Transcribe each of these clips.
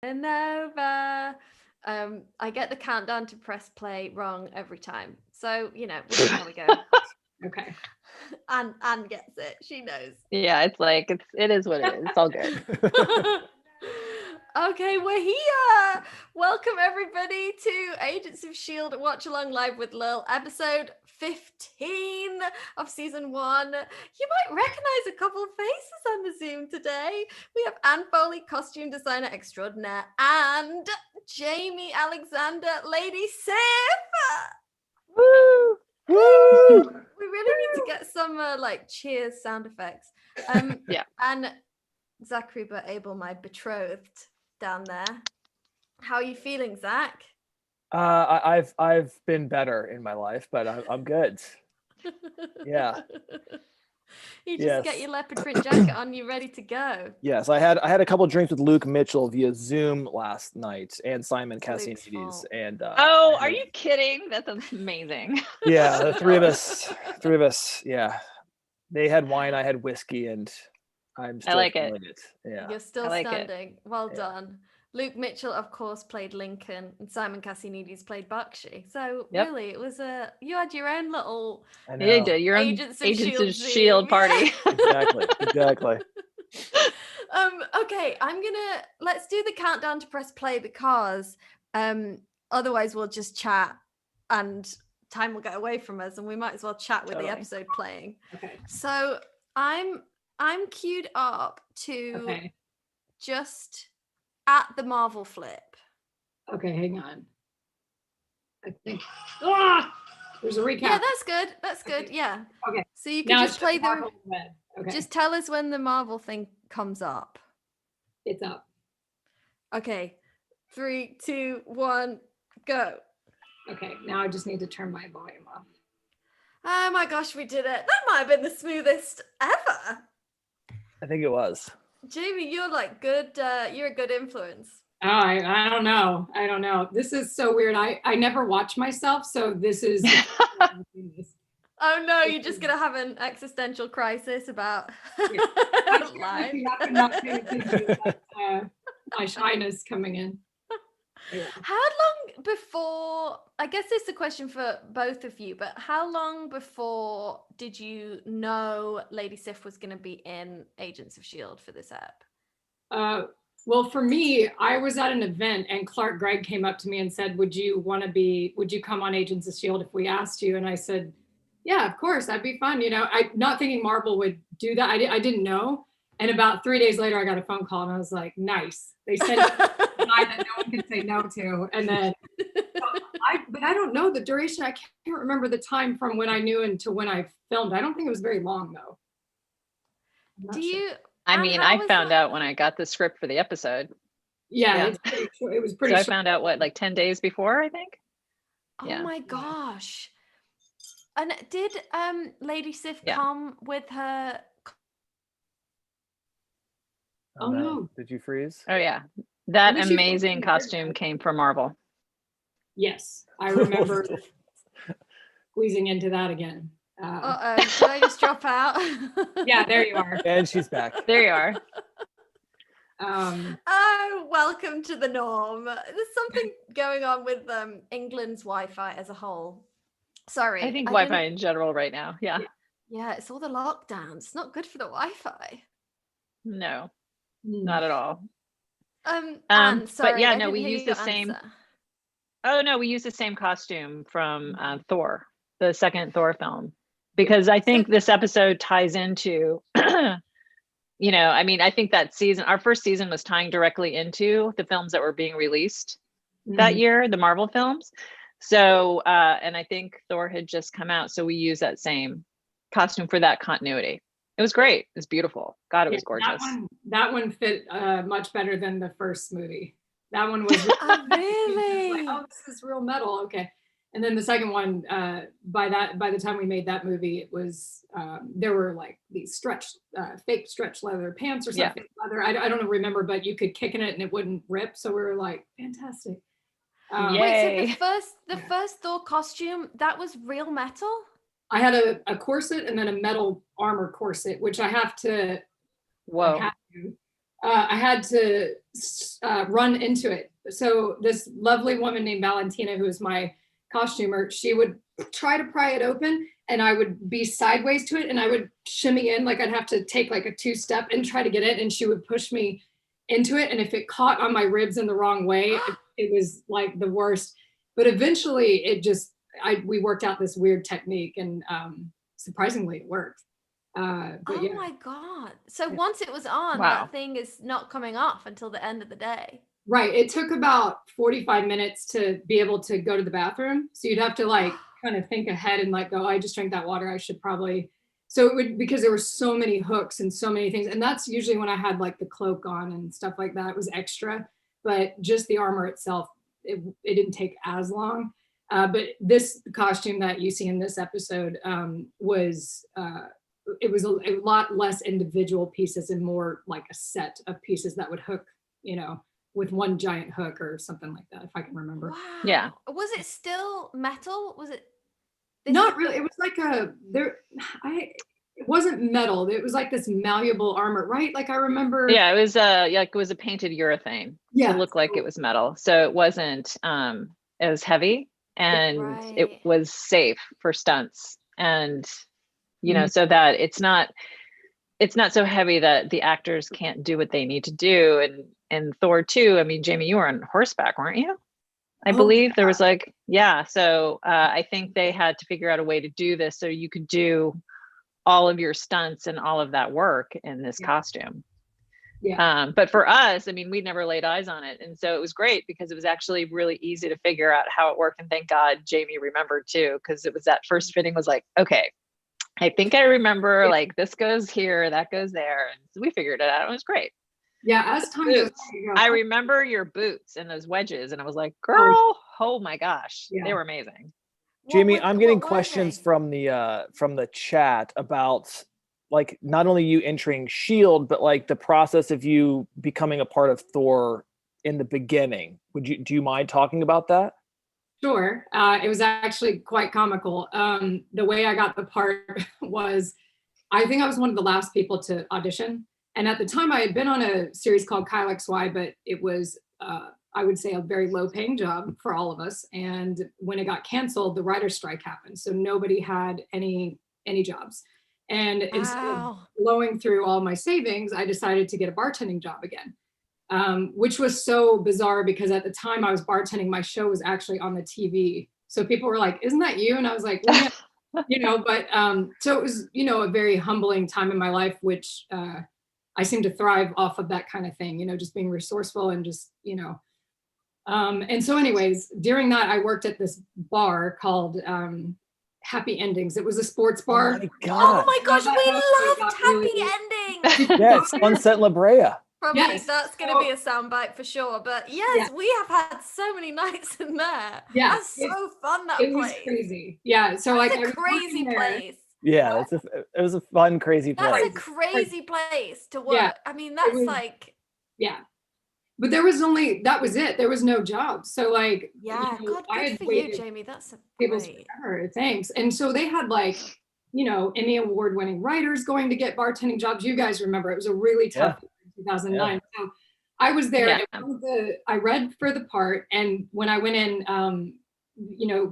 Nova. I get the countdown to press play wrong every time. So, we'll see how we go. Okay. Anne gets it. She knows. Yeah, it is what it is. It's all good. Okay, we're here. Welcome everybody to Agents of S.H.I.E.L.D. Watch Along Live with Lil, episode 15 of season 1. You might recognize a couple of faces on the Zoom today. We have Ann Foley, costume designer extraordinaire, and Jaimie Alexander, Lady Sif. Woo! Woo! We really need to get some cheers sound effects. Yeah. And Zachary but Abel, my betrothed, down there. How are you feeling, Zach? I've been better in my life, but I'm good. Yeah. You just get your leopard print jacket on, you ready to go. Yes, I had a couple of drinks with Luke Mitchell via Zoom last night, and Simon Cassianides, and are you kidding? That's amazing. Yeah, the three of us. Yeah, they had wine, I had whiskey, and I'm still feeling it. Yeah, you're still standing. Well done. Luke Mitchell, of course, played Lincoln, and Simon Cassianides played Bakshi. So really, it was you had your own little your own Agents of S.H.I.E.L.D. party. Exactly. Okay, let's do the countdown to press play because otherwise we'll just chat and time will get away from us, and we might as well chat with the episode playing. Okay. So I'm queued up to just at the Marvel flip. Okay, hang on. I think there's a recap. Yeah, that's good. Okay. Yeah. Okay. So you can just play the just tell us when the Marvel thing comes up. It's up. Okay. 3, 2, 1, go. Okay, now I just need to turn my volume off. Oh my gosh, we did it. That might have been the smoothest ever. I think it was. Jaimie, you're good. You're a good influence. Oh, I don't know. This is so weird. I never watch myself, so this is. Oh no, you're just gonna have an existential crisis about life. My shyness coming in. Yeah. How long before? I guess this is a question for both of you, but how long before did you know Lady Sif was going to be in Agents of S.H.I.E.L.D. for this app? Well, for me, I was at an event and Clark Gregg came up to me and said, would you come on Agents of S.H.I.E.L.D. if we asked you? And I said, yeah, of course, that'd be fun. I not thinking Marvel would do that. I didn't know. And about 3 days later, I got a phone call and I was like, nice. They sent a guy that no one can say no to. And then, but I don't know the duration. I can't remember the time from when I knew until when I filmed. I don't think it was very long though. I found out when I got the script for the episode. Yeah. It was pretty short. I found out 10 days before, I think. Oh my gosh. And did Lady Sif come with her? Oh no. Did you freeze? Oh yeah. That amazing costume came from Marvel. Yes. I remember squeezing into that again. Did I just drop out? Yeah, there you are. And she's back. There you are. Welcome to the norm. There's something going on with England's Wi-Fi as a whole. Sorry. I think Wi-Fi in general right now. Yeah. Yeah, it's all the lockdowns. It's not good for the Wi-Fi. No, not at all. Anne, sorry, but yeah, no, we use the same. Oh no, we use the same costume from Thor, the second Thor film, because I think this episode ties into, I think that season, our first season was tying directly into the films that were being released that year, the Marvel films. So, and I think Thor had just come out, so we use that same costume for that continuity. It was great. It was beautiful. God, it was gorgeous. That one fit much better than the first movie. That one was really this is real metal. Okay. And then the second one, by the time we made that movie, it was there were these fake stretch leather pants or something. Leather. I don't remember, but you could kick in it and it wouldn't rip. So we were like, fantastic. Wait, so the first Thor costume, that was real metal? I had a corset and then a metal armor corset, which I have to. Whoa. I had to run into it. So this lovely woman named Valentina, who was my costumer, she would try to pry it open and I would be sideways to it and I would shimmy in, like I'd have to take like a 2-step and try to get it, and she would push me into it, and if it caught on my ribs in the wrong way, it was like the worst. But eventually we worked out this weird technique, and surprisingly it worked. Oh my God. So once it was on, that thing is not coming off until the end of the day. Right. It took about 45 minutes to be able to go to the bathroom. So you'd have to like kind of think ahead and like go, I just drank that water, I should probably. So it would, because there were so many hooks and so many things. And that's usually when I had like the cloak on and stuff like that. It was extra, but just the armor itself, it didn't take as long. But this costume that you see in this episode was it was a lot less individual pieces and more like a set of pieces that would hook, with one giant hook or something like that, if I can remember. Wow. Yeah. Was it still metal? Was it? Not really. It was like it wasn't metal. It was like this malleable armor, right? Like I remember. Yeah, it was it was a painted urethane. Yeah. To look like it was metal. So it wasn't it was heavy, and it was safe for stunts. And so that it's not so heavy that the actors can't do what they need to do. And Thor 2, I mean, Jaimie, you were on horseback, weren't you? I believe there was so I think they had to figure out a way to do this so you could do all of your stunts and all of that work in this costume. Yeah. But for us, I mean, we'd never laid eyes on it. And so it was great because it was actually really easy to figure out how it worked. And thank God Jaimie remembered too, because it was that first fitting was like, okay, I think I remember like this goes here, that goes there. And so we figured it out. It was great. Yeah, as time goes on, I remember your boots and those wedges, and I was like, girl, oh my gosh, they were amazing. Jaimie, I'm getting questions from the chat about like not only you entering S.H.I.E.L.D., but like the process of you becoming a part of Thor in the beginning. Do you mind talking about that? Sure. It was actually quite comical. The way I got the part was, I think I was one of the last people to audition. And at the time I had been on a series called Kyle XY, but it was, I would say, a very low paying job for all of us. And when it got canceled, the writer's strike happened. So nobody had any jobs. And instead of blowing through all my savings, I decided to get a bartending job again, which was so bizarre because at the time I was bartending, my show was actually on the TV. So people were like, isn't that you? And I was like, well, yeah. But so it was, a very humbling time in my life, which I seem to thrive off of that kind of thing, just being resourceful and just, and so anyways, during that, I worked at this bar called Happy Endings. It was a sports bar. Oh my God. Oh my gosh, we loved Happy Endings. Yes, Sunset La Brea. Probably that's going to be a soundbite for sure. But yes, we have had so many nights in there. Yeah, that's so fun. That place. It was crazy. Yeah, so that's like a crazy place. Yeah, it was a fun, crazy place. That's a crazy place to work. Yeah, I mean, that's but that was it. There was no job. So like, God, good for you, Jaimie. That's great. Thanks. And so they had like, Emmy Award winning writers going to get bartending jobs. You guys remember, it was a really tough year in 2009. Yeah. So I was there. Yeah. I read for the part. And when I went in,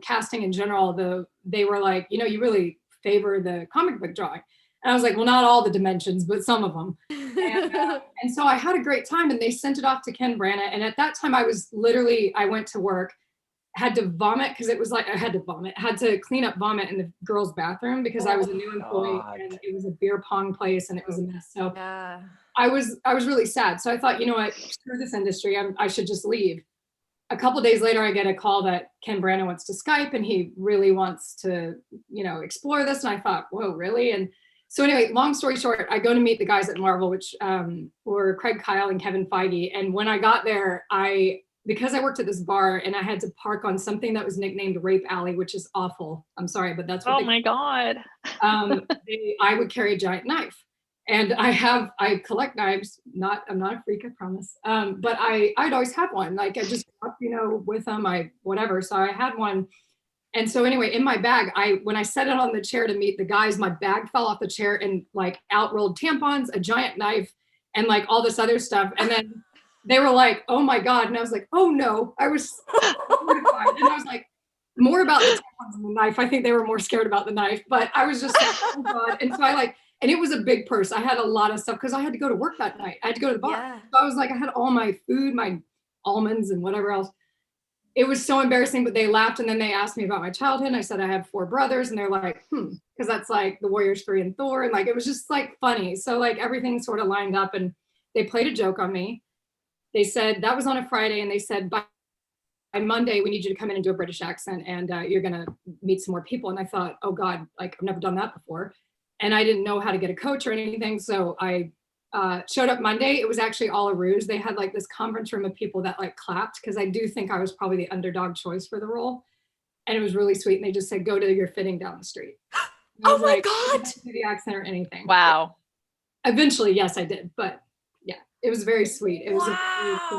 casting in general, they were like, you really favor the comic book drawing. And I was like, well, not all the dimensions, but some of them. And so I had a great time, and they sent it off to Ken Branagh. And at that time I went to work, had to vomit because it was like I had to clean up vomit in the girls' bathroom because I was a new employee and it was a beer pong place and it was a mess. So I was really sad. So I thought, you know what, screw this industry. I should just leave. A couple of days later, I get a call that Ken Branagh wants to Skype and he really wants to, explore this. And I thought, whoa, really? And so anyway, long story short, I go to meet the guys at Marvel, which were Craig Kyle and Kevin Feige. And when I got there, because I worked at this bar and I had to park on something that was nicknamed Rape Alley, which is awful. I'm sorry, but that's what my God. I would carry a giant knife. And I collect knives. I'm not a freak, I promise. But I'd always have one. Like I just, with them, whatever. So I had one. And so anyway, in my bag, when I set it on the chair to meet the guys, my bag fell off the chair and like out rolled tampons, a giant knife, and like all this other stuff. And then they were like, oh my God. And I was like, oh no, I was mortified. And I was like, more about the tampons than the knife. I think they were more scared about the knife, but I was just like, oh God. And so and it was a big purse. I had a lot of stuff because I had to go to work that night. I had to go to the bar. Yeah. So I was like, I had all my food, my almonds and whatever else. It was so embarrassing, but they laughed. And then they asked me about my childhood. And I said, I have 4 brothers. And they're like, because that's like the Warriors 3 and Thor. And like, it was just like funny. So like everything sort of lined up and they played a joke on me. They said that was on a Friday. And they said, by Monday, we need you to come in and do a British accent and you're going to meet some more people. And I thought, oh God, like I've never done that before. And I didn't know how to get a coach or anything. So I showed up Monday. It was actually all a ruse. They had like this conference room of people that like clapped because I do think I was probably the underdog choice for the role. And it was really sweet. And they just said, go to your fitting down the street. Oh my like, God. do the accent or anything. Wow. Eventually, yes, I did. But yeah, it was very sweet. It was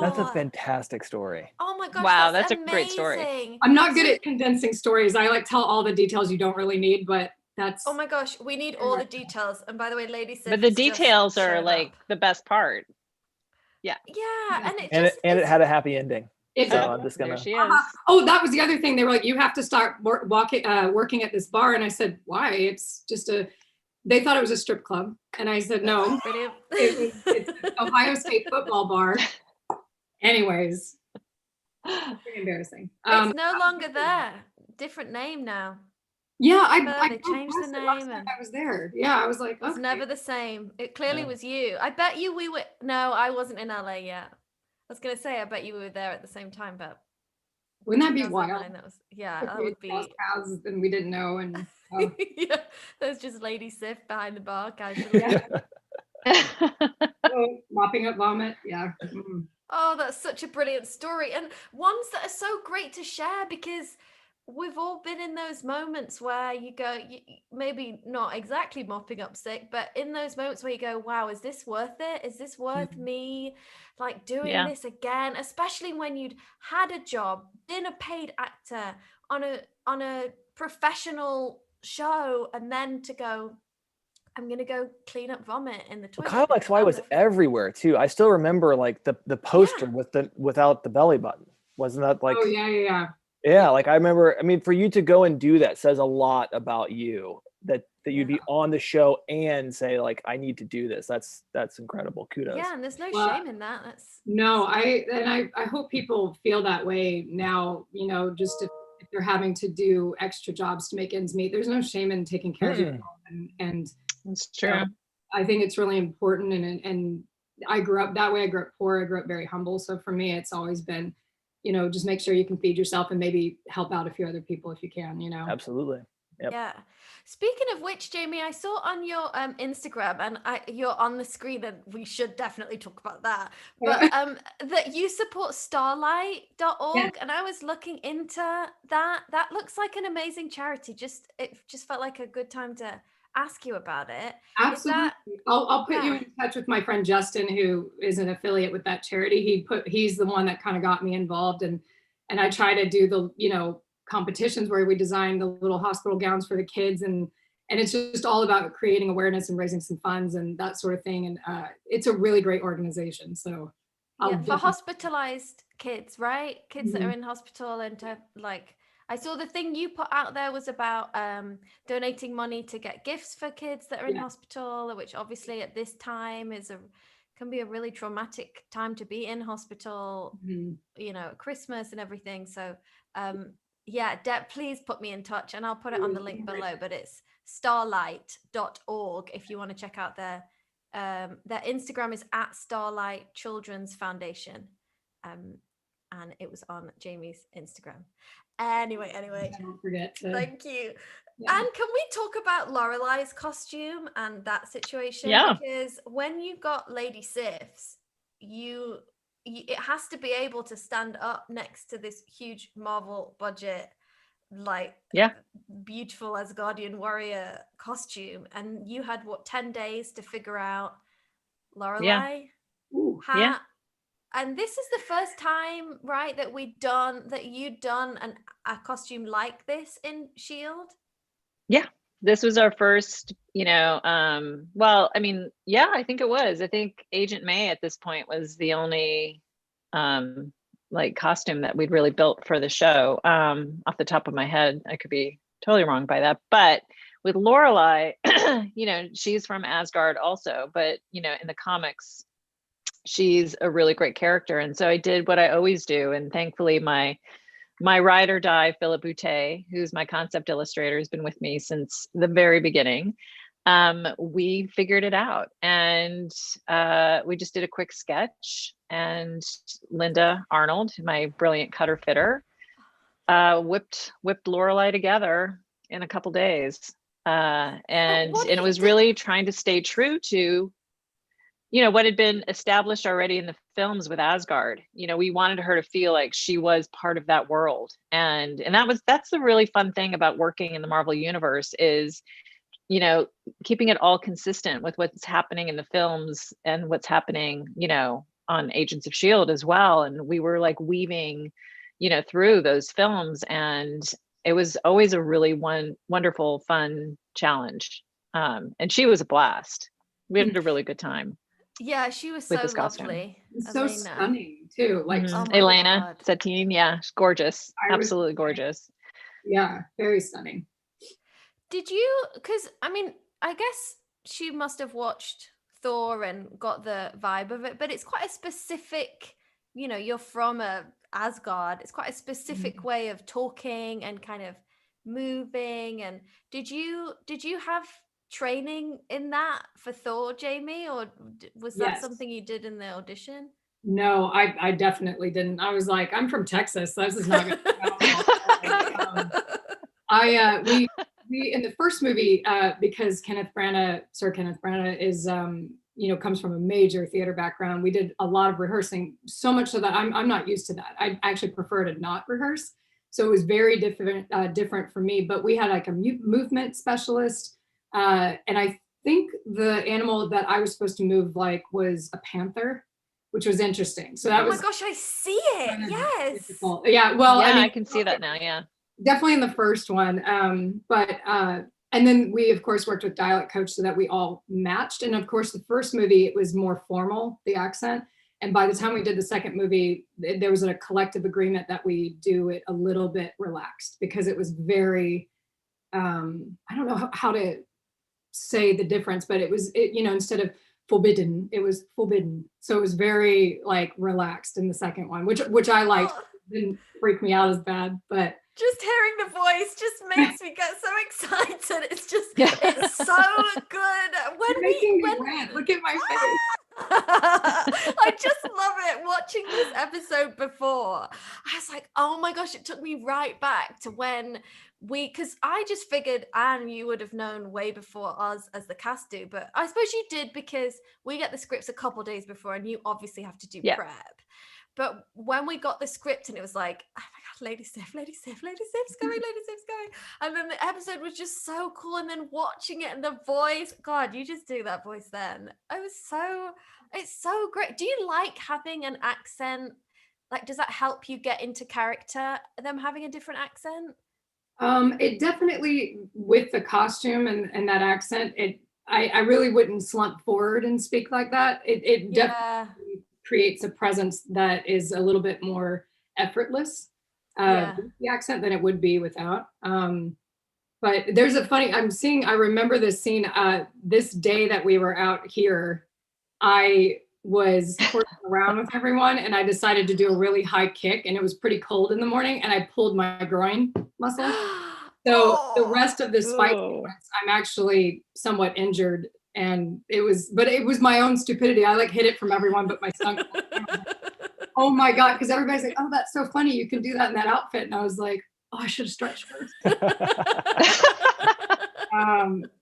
That's a fantastic story. Oh my gosh. Wow, that's a great story. amazing. I'm not good at condensing stories. I like tell all the details you don't really need, but that's. Oh my gosh, we need all the details. And by the way, Lady Sif, But the details are like the best part. Yeah. Yeah, And it had a happy ending. It So did. I'm just gonna. There she is. Oh, that was the other thing. They were like, you have to start working at this bar. And I said, why? It's just they thought it was a strip club. And I said, no, Brilliant. it's an Ohio State football bar. Anyways, pretty embarrassing. It's no longer there. Different name now. Yeah, They changed the name. And I was there. Yeah, I was like, It's never the same. It clearly was you. I bet you we were. No, I wasn't in LA yet. I was gonna say I bet you we were there at the same time, but wouldn't that be wild? That would be. Paths and we didn't know, and yeah, there's just Lady Sif behind the bar casually. Mopping up vomit. Yeah. Oh, that's such a brilliant story, and ones that are so great to share because we've all been in those moments where you go, maybe not exactly mopping up sick, but in those moments where you go, wow, is this worth it? Is this worth me like doing this again? Especially when you'd had a job, been a paid actor on a professional show, and then to go, I'm gonna go clean up vomit in the toilet. Kind of like so I was everywhere too. I still remember like the poster without the belly button. Wasn't that like? Oh yeah. Yeah, like I remember, I mean, for you to go and do that says a lot about you, that you'd be on the show and say like, I need to do this. That's incredible. Kudos. Yeah, and there's no shame in that. I hope people feel that way now, you know, just if they're having to do extra jobs to make ends meet, there's no shame in taking care of yourself. And it's true. I think it's really important. And I grew up that way. I grew up poor. I grew up very humble. So for me, it's always been, you know, just make sure you can feed yourself and maybe help out a few other people if you can, you know. Absolutely. Yep. Yeah. Speaking of which, Jaimie, I saw on your Instagram, and you're on the screen, and we should definitely talk about that. But that you support starlight.org, and I was looking into that. That looks like an amazing charity. It just felt like a good time to ask you about it. Absolutely. I'll put you in touch with my friend Justin, who is an affiliate with that charity. He's the one that kind of got me involved, and I try to do the, you know, competitions where we design the little hospital gowns for the kids, and it's just all about creating awareness and raising some funds and that sort of thing. And it's a really great organization. So for hospitalized kids, right? Kids that are in hospital, and to like, I saw the thing you put out there was about donating money to get gifts for kids that are in hospital, which obviously at this time can be a really traumatic time to be in hospital, you know, at Christmas and everything. So Deb, please put me in touch, and I'll put it on the link below, but it's starlight.org if you want to check out their Instagram is at Starlight Children's Foundation. And it was on Jaimie's Instagram. Anyway, don't forget to, thank you. And can we talk about Lorelei's costume and that situation? Because when you got Lady Sif's, it has to be able to stand up next to this huge Marvel budget, like beautiful Asgardian warrior costume, and you had 10 days to figure out Lorelei. And this is the first time, right, that you'd done a costume like this in S.H.I.E.L.D.? Yeah, This was our first, well, I mean, yeah, I think it was. I think Agent May at this point was the only like costume that we'd really built for the show. Off the top of my head, I could be totally wrong by that. But with Lorelei, she's from Asgard also, but in the comics, she's a really great character. And so I did what I always do. And thankfully my ride or die, Philip Boutte, who's my concept illustrator, has been with me since the very beginning. We figured it out, and we just did a quick sketch, and Linda Arnold, my brilliant cutter fitter, whipped Lorelei together in a couple days. And it was really trying to stay true to what had been established already in the films with Asgard. We wanted her to feel like she was part of that world. And that's the really fun thing about working in the Marvel universe is, keeping it all consistent with what's happening in the films and what's happening, on Agents of S.H.I.E.L.D. as well. And we were like weaving, through those films. And it was always a really wonderful, fun challenge. And she was a blast. We had a really good time. Yeah, she was so lovely. So stunning too. Like Elena Satine, yeah, she's gorgeous. Absolutely gorgeous. Yeah, very stunning. Did you, because I mean, I guess she must have watched Thor and got the vibe of it, but it's quite a specific, you're from Asgard. It's quite a specific way of talking and kind of moving. And did you have training in that for Thor, Jaimie, or was that something you did in the audition? No, I definitely didn't. I was like, I'm from Texas. So this is not going to we in the first movie, because Sir Kenneth Branagh is comes from a major theater background. We did a lot of rehearsing, so much so that I'm not used to that. I actually prefer to not rehearse. So it was very different for me. But we had like a movement specialist. And I think the animal that I was supposed to move like was a panther, which was interesting. So that was. Oh my gosh, I see it. Yes. Difficult. Yeah. Well, yeah, I can see that now. Yeah. Definitely in the first one. And then we of course worked with dialect coach so that we all matched. And of course, the first movie, it was more formal, the accent. And by the time we did the second movie, there was a collective agreement that we do it a little bit relaxed because it was very, I don't know how to say the difference, but it was, instead of forbidden, it was forbidden. So it was very like relaxed in the second one, which I liked. Didn't freak me out as bad, but just hearing the voice just makes me get so excited. It's so good. Look at my face. I just love it. Watching this episode before, I was like, oh my gosh, it took me right back to when because I just figured, Anne, you would have known way before us as the cast do, but I suppose you did because we get the scripts a couple days before and you obviously have to do prep. But when we got the script and it was like, oh my God, Lady Sif coming. And then the episode was just so cool. And then watching it and the voice, God, you just do that voice then. It's so great. Do you like having an accent? Like, does that help you get into character, them having a different accent? It definitely, with the costume and that accent, I really wouldn't slump forward and speak like that. It definitely creates a presence that is a little bit more effortless with the accent than it would be without. But there's I remember this scene, this day that we were out here, I was horsing around with everyone and I decided to do a really high kick and it was pretty cold in the morning and I pulled my groin muscle. So the rest of this fight sequence, I'm actually somewhat injured. And it was my own stupidity. I like hid it from everyone but my son. Oh my God. Because everybody's like, oh, that's so funny. You can do that in that outfit. And I was like, oh, I should have stretched first.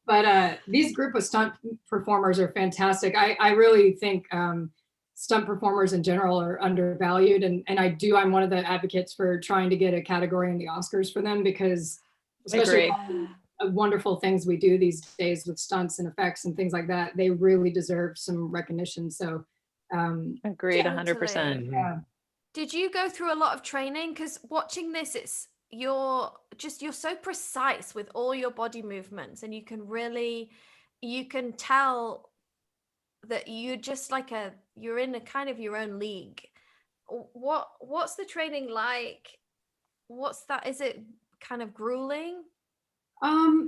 But these group of stunt performers are fantastic. I really think stunt performers in general are undervalued. And I'm one of the advocates for trying to get a category in the Oscars for them because especially wonderful things we do these days with stunts and effects and things like that, they really deserve some recognition. So agreed 100%. Yeah. Did you go through a lot of training? Because watching this, it's you're so precise with all your body movements, and you can tell that you're just like you're in a kind of your own league. What's the training like? What's that? Is it kind of grueling? Well,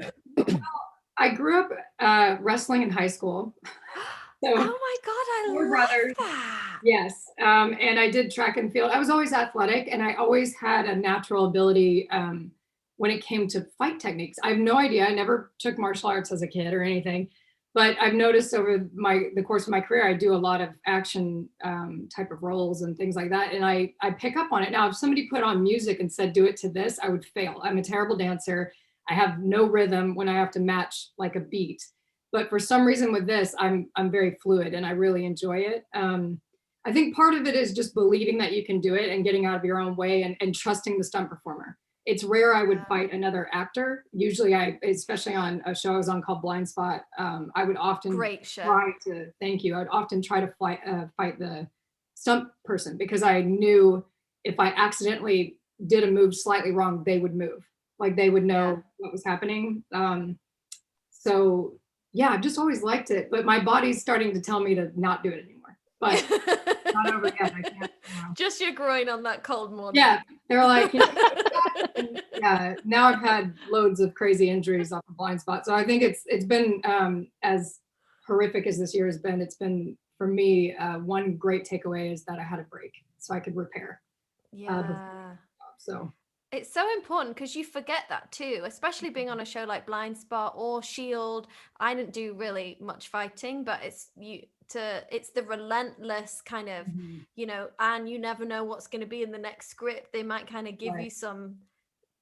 I grew up wrestling in high school. So oh my God, I love that. Yes. And I did track and field. I was always athletic, and I always had a natural ability when it came to fight techniques. I have no idea. I never took martial arts as a kid or anything, but I've noticed over the course of my career, I do a lot of action type of roles and things like that. And I pick up on it. Now, if somebody put on music and said, do it to this, I would fail. I'm a terrible dancer. I have no rhythm when I have to match like a beat. But for some reason with this, I'm very fluid and I really enjoy it. I think part of it is just believing that you can do it and getting out of your own way and trusting the stunt performer. It's rare I would fight another actor. Usually especially on a show I was on called Blind Spot, I would often thank you. I would often try to fight the stunt person because I knew if I accidentally did a move slightly wrong, they would move. Like they would know what was happening. So yeah, I've just always liked it, but my body's starting to tell me to not do it anymore. But not over yet. I can't. Just your groin on that cold morning. Yeah, they're like, yeah. Now I've had loads of crazy injuries off of Blind Spot, so I think it's been as horrific as this year has been. It's been for me one great takeaway is that I had a break, so I could repair. So. It's so important because you forget that too, especially being on a show like Blind Spot or Shield. I didn't do really much fighting, but it's the relentless kind of, and you never know what's going to be in the next script. They might kind of give you some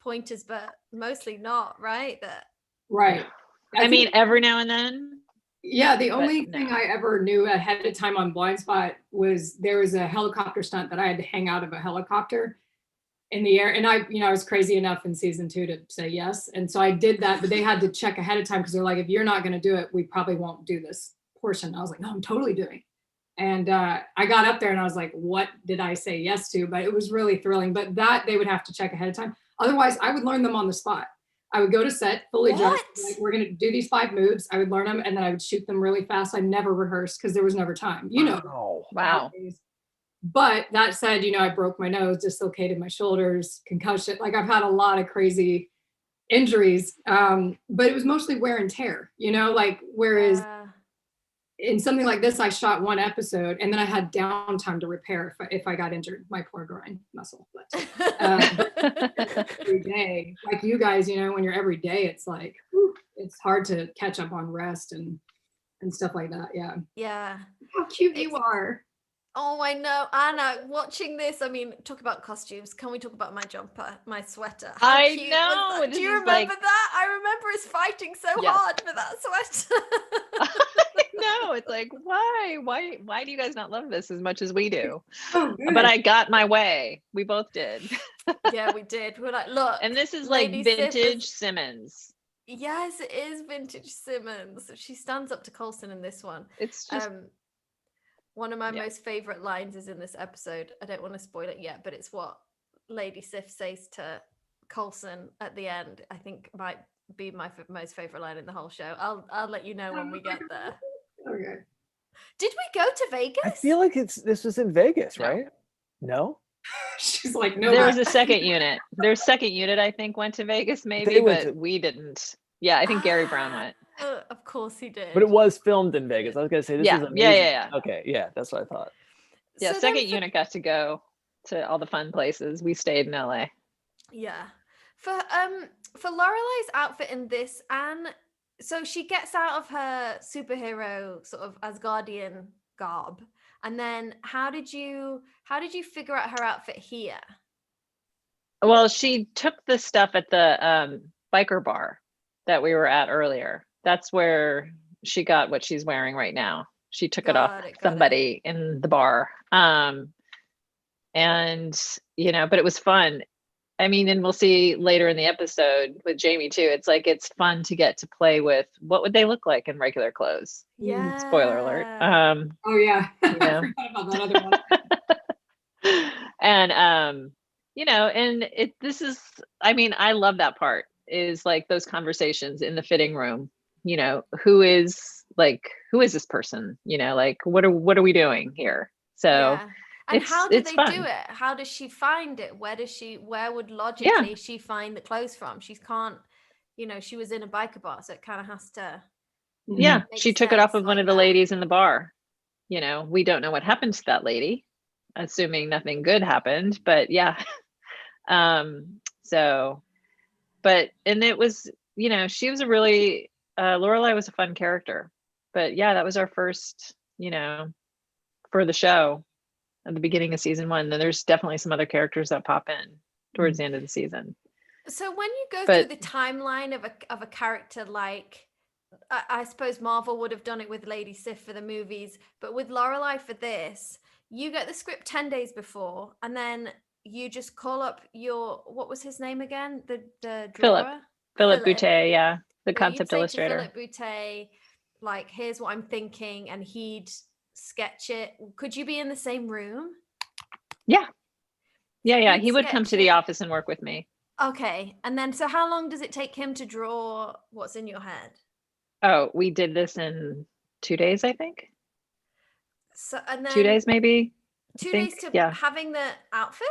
pointers, but mostly not, right? Right. I mean, every now and then. Yeah, the only thing I ever knew ahead of time on Blind Spot was there was a helicopter stunt that I had to hang out of a helicopter in the air. And I was crazy enough in season 2 to say yes. And so I did that, but they had to check ahead of time because they're like, if you're not going to do it, we probably won't do this portion. I was like, no, I'm totally doing it. And I got up there and I was like, what did I say yes to? But it was really thrilling. But that they would have to check ahead of time. Otherwise, I would learn them on the spot. I would go to set fully dressed, like we're going to do these 5 moves. I would learn them and then I would shoot them really fast. I never rehearsed because there was never time, Wow. But that said, I broke my nose, dislocated my shoulders, concussion. Like I've had a lot of crazy injuries, but it was mostly wear and tear, whereas in something like this, I shot 1 episode and then I had downtime to repair if I got injured, my poor groin muscle. But every day, like you guys, when you're every day, it's like, it's hard to catch up on rest and stuff like that. Yeah. Yeah. How cute you are. Oh, I know. Anna, watching this, I mean, talk about costumes. Can we talk about my jumper, my sweater? How cute was that? Do you remember that? I remember us fighting so hard for that sweater. I know. It's like, why do you guys not love this as much as we do? Oh, but I got my way. We both did. Yeah, we did. We're like, look. And this is like vintage Simmons. Yes, it is vintage Simmons. She stands up to Coulson in this one. It's just... one of my most favorite lines is in this episode. I don't want to spoil it yet, but it's what Lady Sif says to Coulson at the end. I think might be my most favorite line in the whole show. I'll let you know when we get there. Okay. Did we go to Vegas? I feel like this was in Vegas, right? No? She's like, no. There was a second unit. Their second unit, I think, went to Vegas maybe, but we didn't. Yeah, I think Gary Brown went. Of course he did. But it was filmed in Vegas. I was gonna say this is amazing. Yeah. Okay, yeah, that's what I thought. Yeah, so second unit got to go to all the fun places. We stayed in LA. Yeah. For Lorelei's outfit in this, Anne, so she gets out of her superhero sort of Asgardian garb. And then how did you figure out her outfit here? Well, she took the stuff at the biker bar that we were at earlier. That's where she got what she's wearing right now. She took it off somebody in the bar. And, but it was fun. I mean, and we'll see later in the episode with Jaimie too. It's like, it's fun to get to play with what would they look like in regular clothes. Yeah. Spoiler alert. Oh yeah. I forgot about that other one. And and this is, I mean, I love that part, is like those conversations in the fitting room, who is this person, like what are we doing here? So yeah. And how do it's they fun. do it? How does she find it? Where would logically she find the clothes from? She can't, she was in a biker bar, so it kind of has to. Yeah, she took it off sense of one like of the that. ladies in the bar. We don't know what happened to that lady, assuming nothing good happened, but yeah. So, and it was, she was a really, Lorelei was a fun character, but yeah, that was our first, for the show at the beginning of season 1. Then there's definitely some other characters that pop in towards the end of the season. So when you go through the timeline of a character, like I suppose Marvel would have done it with Lady Sif for the movies, but with Lorelei for this, you get the script 10 days before, and then you just call up what was his name again? The drawer? Philip Boutte, yeah. The concept illustrator. Philip Boutte, like, here's what I'm thinking, and he'd sketch it. Could you be in the same room? Yeah. Yeah. He would come to the office and work with me. Okay. And then, so how long does it take him to draw what's in your head? Oh, we did this in 2 days, I think. So, and then 2 days, maybe. 2 days to having the outfit?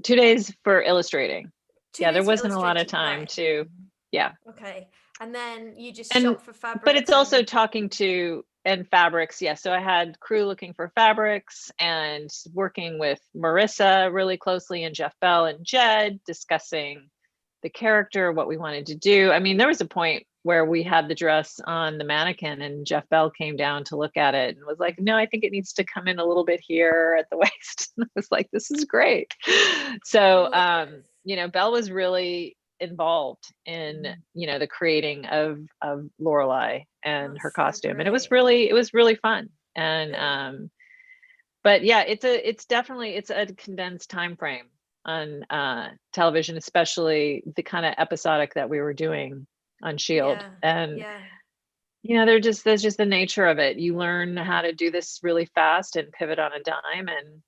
2 days for illustrating. There wasn't a lot of time right. to, yeah. Okay. And then you just shop for fabrics. But it's also talking to, and fabrics, yeah. So I had crew looking for fabrics and working with Marissa really closely, and Jeff Bell and Jed discussing the character, what we wanted to do. I mean, there was a point where we had the dress on the mannequin and Jeff Bell came down to look at it and was like, no, I think it needs to come in a little bit here at the waist. And I was like, this is great. So, Bell was really involved in, the creating of Lorelei and her costume. And it was really fun. And, but yeah, it's definitely a condensed time frame on television, especially the kind of episodic that we were doing on Shield. And there's just the nature of it. You learn how to do this really fast and pivot on a dime and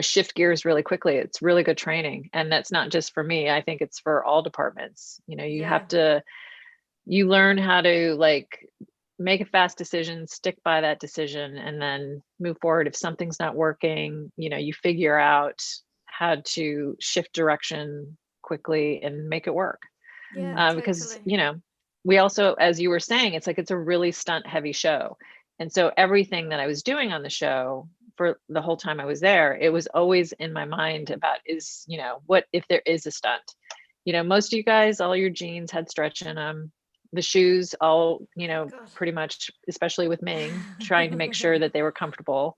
shift gears really quickly. It's really good training, and that's not just for me. I think it's for all departments. You learn how to like make a fast decision, stick by that decision, and then move forward. If something's not working, you figure out how to shift direction quickly and make it work. Because we also, as you were saying, it's a really stunt heavy show, and so everything that I was doing on the show for the whole time I was there, it was always in my mind about what if there is a stunt. Most of you guys, all your jeans had stretch in them, the shoes all pretty much, especially with Ming, trying to make sure that they were comfortable,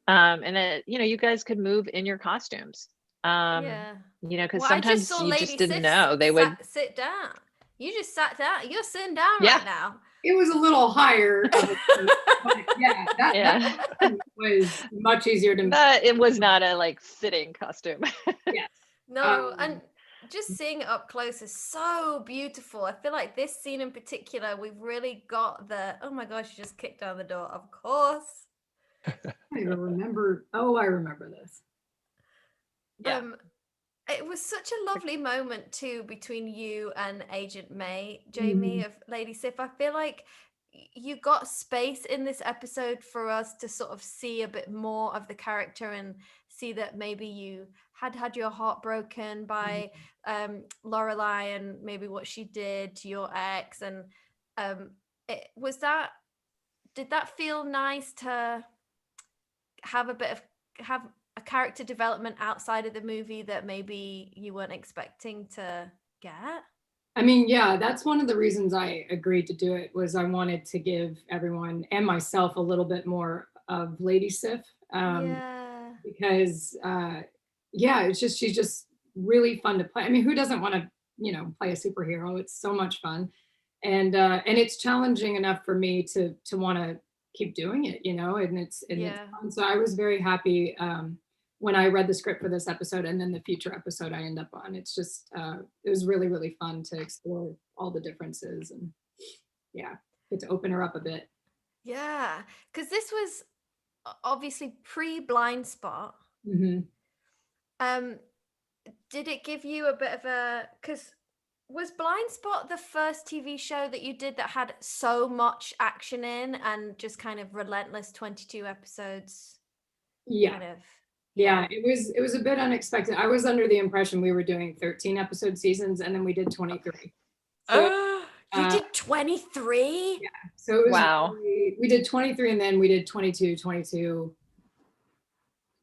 and that you guys could move in your costumes. Because sometimes you just didn't know they would sit down. You just sat down. You're sitting down right now. It was a little higher. That was much easier to. It was not a sitting costume. Yes. No, and just seeing it up close is so beautiful. I feel like this scene in particular, we've really got oh my gosh, you just kicked down the door. Of course. I don't remember. Oh, I remember this. Yeah. It was such a lovely moment too between you and Agent May, Jaimie of Lady Sif. I feel like you got space in this episode for us to sort of see a bit more of the character and see that maybe you had your heart broken by Lorelei and maybe what she did to your ex. And did that feel nice to have a character development outside of the movie that maybe you weren't expecting to get? I mean, yeah, that's one of the reasons I agreed to do it, was I wanted to give everyone and myself a little bit more of Lady Sif. Because she's just really fun to play. I mean, who doesn't want to, play a superhero? It's so much fun. And it's challenging enough for me to want to keep doing it, and it's fun. So I was very happy when I read the script for this episode, and then the future episode I end up on. It's just, it was really, really fun to explore all the differences and get to open her up a bit. Yeah, because this was obviously pre-Blind Spot. Did it give you a bit of a, because was Blind Spot the first TV show that you did that had so much action in and just kind of relentless 22 episodes? Yeah. Kind of. Yeah, it was a bit unexpected. I was under the impression we were doing 13 episode seasons, and then we did 23. So, you did 23? Yeah. So it was wow. we did 23, and then we did 22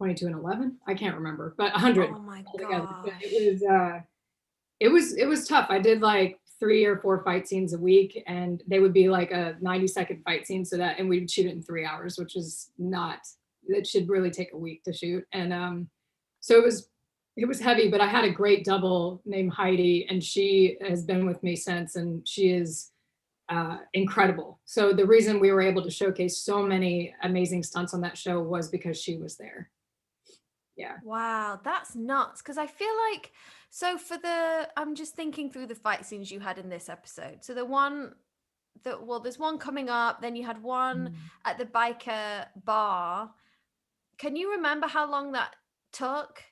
and 11. I can't remember, but 100 Oh my altogether. But gosh. it was tough. I did like 3 or 4 fight scenes a week, and they would be like a 90-second fight scene, and we'd shoot it in 3 hours, which is not, it should really take a week to shoot. And so it was heavy, but I had a great double named Heidi, and she has been with me since, and she is incredible. So the reason we were able to showcase so many amazing stunts on that show was because she was there. Yeah. Wow, that's nuts. Because I feel like, so I'm just thinking through the fight scenes you had in this episode. So there's one coming up, then you had one at the biker bar. Can you remember how long that took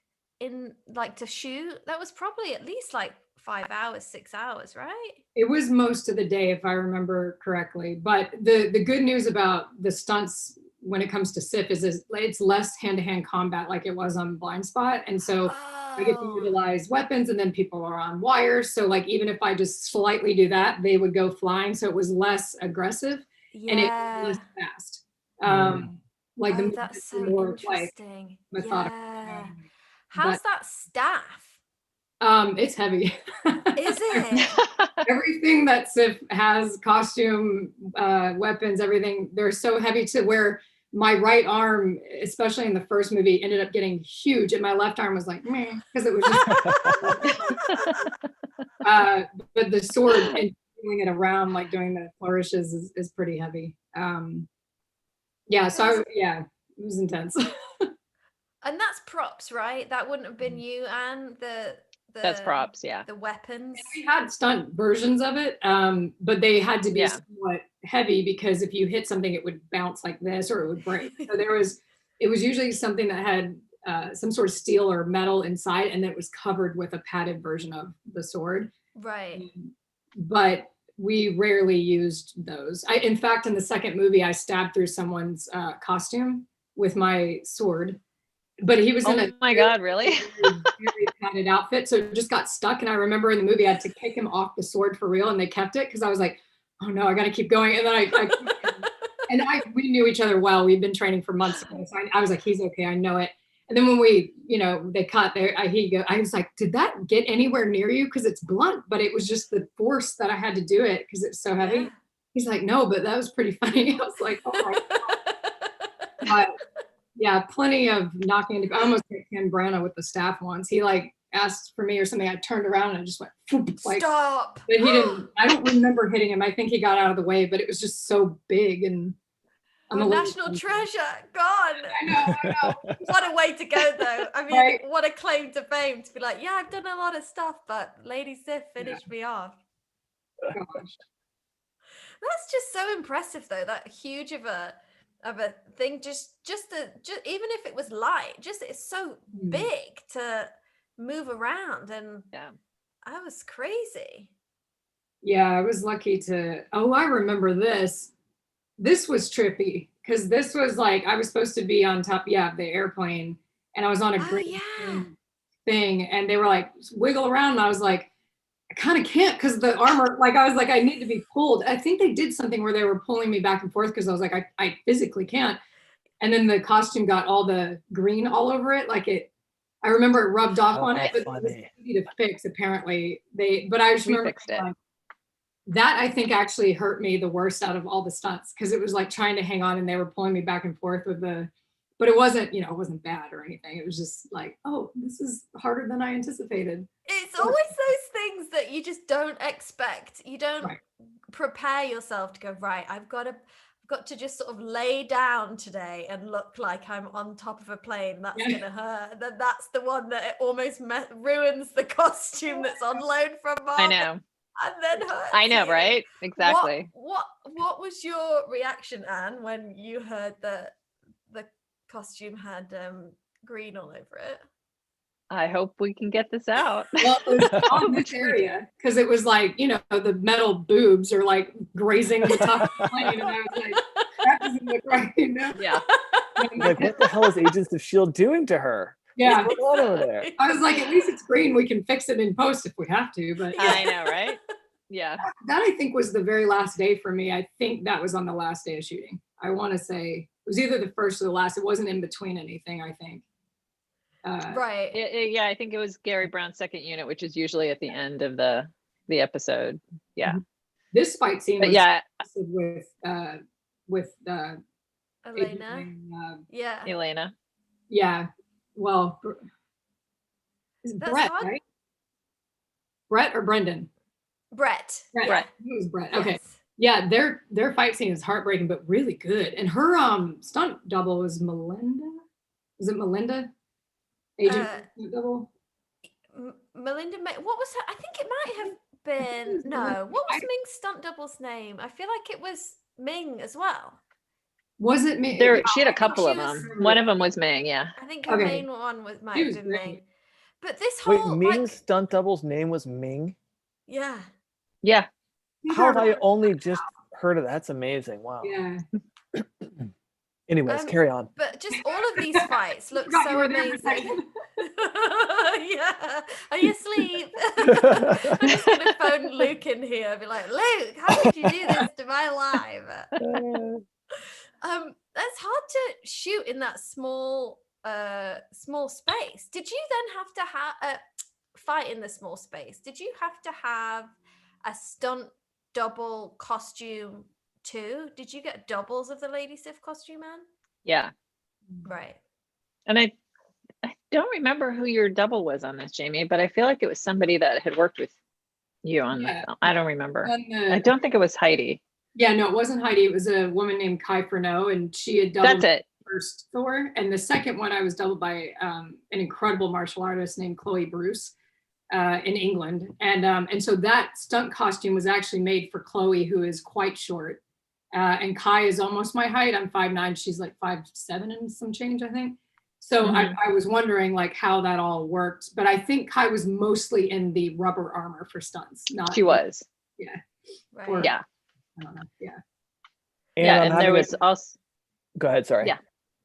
to shoot? That was probably at least like 5 hours, 6 hours, right? It was most of the day, if I remember correctly. But the good news about the stunts when it comes to SIF is it's less hand-to-hand combat like it was on Blind Spot. And so I get to utilize weapons, and then people are on wires. So like, even if I just slightly do that, they would go flying. So it was less aggressive and it was less fast. Like that's so more interesting. like methodical. Yeah. How's that staff? It's heavy. Is it? Everything that SIF has, costume, weapons, everything, they're so heavy to where my right arm, especially in the first movie, ended up getting huge, and my left arm was like, meh, because it was just but the sword and doing it around, like doing the flourishes is pretty heavy. Yeah, so it was intense. And that's props, right? That wouldn't have been you, Anne, that's props, yeah. The weapons. And we had stunt versions of it, but they had to be somewhat heavy, because if you hit something, it would bounce like this or it would break. So it was usually something that had some sort of steel or metal inside, and it was covered with a padded version of the sword. Right. But we rarely used those. In fact, in the second movie, I stabbed through someone's costume with my sword. But he was in a God, really? very padded outfit, so it just got stuck. And I remember in the movie I had to kick him off the sword for real, and they kept it because I was like, oh no, I got to keep going. And then we knew each other well. We'd been training for months ago, so I was like, he's okay, I know it. And then when we, they cut there, I was like, did that get anywhere near you? Because it's blunt, but it was just the force that I had to do it because it's so heavy. Yeah. He's like, no, but that was pretty funny. I was like, oh my God. But, yeah, plenty of knocking into. I almost hit Ken Branagh with the staff once. He like asked for me or something. I turned around and I just went, like, stop. But he didn't. I don't remember hitting him. I think he got out of the way, but it was just so big and. I'm a national treasure. God. I know. What a way to go, though. I mean, right? What a claim to fame to be like, yeah, I've done a lot of stuff, but Lady Sif finished me off. Gosh. That's just so impressive, though. That huge of a thing, just even if it was light, it's so big to move around, and I was crazy. Yeah, I was lucky to. Oh, I remember this. This was trippy because this was like I was supposed to be on top, of the airplane, and I was on a green thing, and they were like wiggle around, and I was like, I kind of can't because the armor, like I was like, I need to be pulled. I think they did something where they were pulling me back and forth because I was like, I physically can't. And then the costume got all the green all over it. Like I remember it rubbed off on it, but it was easy to fix apparently. But I just remember fixed it. That I think actually hurt me the worst out of all the stunts because it was like trying to hang on and they were pulling me back and forth with but it wasn't, it wasn't bad or anything. It was just like, oh, this is harder than I anticipated. It's always those things that you just don't expect. You don't prepare yourself to go, right, I've got to just sort of lay down today and look like I'm on top of a plane. That's going to hurt. Then that's the one that it almost ruins the costume that's on loan from mom. I know. And then hurts I know, you. right? Exactly. What was your reaction, Anne, when you heard that the costume had green all over it? I hope we can get this out. Well, it was on this area because it was like, you know, the metal boobs are like grazing the top of the plane, and I was like, that doesn't look right, you know? Yeah. Like, what the hell is Agents of S.H.I.E.L.D. doing to her? Yeah. What's going on over there? I was like, at least it's green. We can fix it in post if we have to. But I know, right? Yeah. that I think was the very last day for me. I think that was on the last day of shooting. I want to say it was either the first or the last. It wasn't in between anything, I think. Right. Yeah, I think it was Gary Brown's second unit, which is usually at the end of the episode. Yeah. This fight scene But was yeah, with Elena. Yeah. Elena. Yeah. Well, it's That's Brett, hard. right? Brett or Brendan? Brett. Brett. It was Brett. Okay. Yes. Yeah, their fight scene is heartbreaking, but really good. And her stunt double was Melinda. Is it Melinda? Agent stunt double. Melinda May. What was her? I think it might have been. No. What was Ming's stunt double's name? I feel like it was Ming as well. Was it me? She had a couple of she was- them. One of them was Ming, yeah. I think her Okay. main one might She have was been great. Ming. But this Wait, whole Ming's stunt double's name was Ming? yeah. Yeah. How have I only just heard of that? That's amazing. Wow. Yeah. Anyways, carry on. But just all of these fights look Forgot you so were there for a amazing. second. Yeah. Are you asleep? I'm just gonna phone Luke in here and be like, Luke, how did you do this to my life? That's hard to shoot in that small space. Did you then have to have fight in the small space? Did you have to have a stunt double costume too? Did you get doubles of the Lady Sif costume, man? Yeah. Right. And I don't remember who your double was on this, Jaimie, but I feel like it was somebody that had worked with you on the film. I don't remember. I don't think it was Heidi. Yeah, no, it wasn't Heidi. It was a woman named Kai Furneaux, and she had doubled That's it. the first Thor. And the second one, I was doubled by an incredible martial artist named Chloe Bruce in England. And so that stunt costume was actually made for Chloe, who is quite short. And Kai is almost my height. I'm 5'9". She's like 5'7" and some change, I think. So I was wondering like how that all worked. But I think Kai was mostly in the rubber armor for stunts. Not She was. Yeah. Right. Or- Yeah. I don't know. Yeah. And there was also. Go ahead. Sorry. Yeah.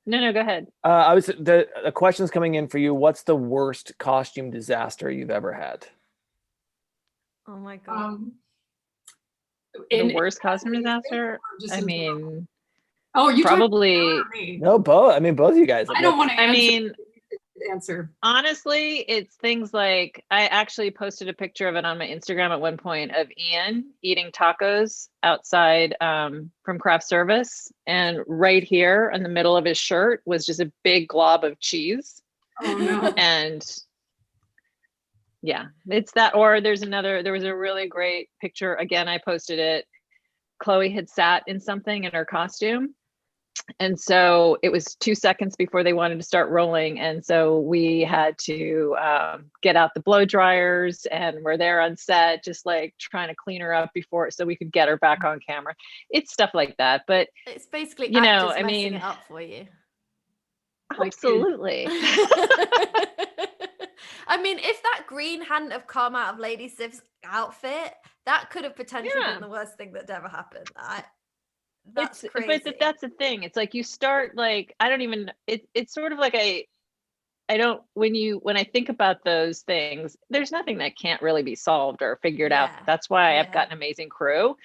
No, go ahead. The question's coming in for you. What's the worst costume disaster you've ever had? Oh my god. The worst costume disaster? I mean, you probably. No, both. I mean, both of you guys. I don't want to. I mean, answer. Honestly, it's things like I actually posted a picture of it on my Instagram at one point of Ian eating tacos outside from craft service, and right here in the middle of his shirt was just a big glob of cheese. Oh no. And yeah, it's that. Or there was a really great picture, again, I posted it. Chloe had sat in something in her costume, and so it was 2 seconds before they wanted to start rolling, and so we had to get out the blow dryers, and we're there on set just like trying to clean her up before so we could get her back on camera. It's stuff like that, but It's basically you know, actors I messing mean, it up for you. absolutely. I mean, if that green hadn't have come out of Lady Sif's outfit, that could have potentially been the worst thing that ever happened. That's crazy. But that's the thing. It's like you start like, I don't even, it's sort of like when I think about those things, there's nothing that can't really be solved or figured out. That's why I've got an amazing crew.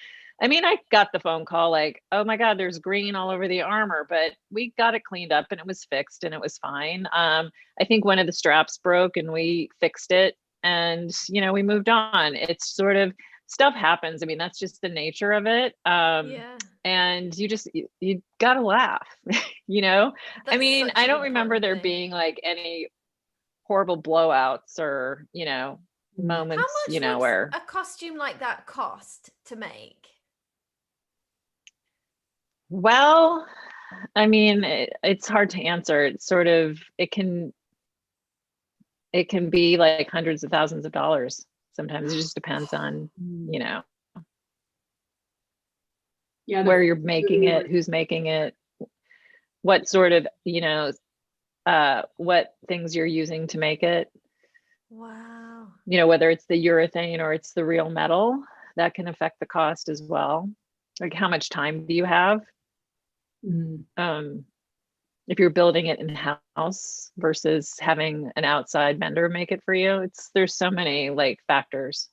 I mean, I got the phone call like, oh my God, there's green all over the armor, but we got it cleaned up and it was fixed and it was fine. I think one of the straps broke and we fixed it, and, you know, we moved on. It's sort of, stuff happens. I mean, that's just the nature of it. And you gotta laugh, you know? I mean, I don't remember there being like any horrible blowouts or, you know, moments, How much you know, would where a costume like that cost to make? Well, I mean, it's hard to answer. It's sort of, it can be like hundreds of thousands of dollars. Sometimes it just depends on, you know, where you're making it, who's making it, what sort of, you know, what things you're using to make it. Wow. You know, whether it's the urethane or it's the real metal, that can affect the cost as well. Like, how much time do you have? If you're building it in-house versus having an outside vendor make it for you, there's so many like factors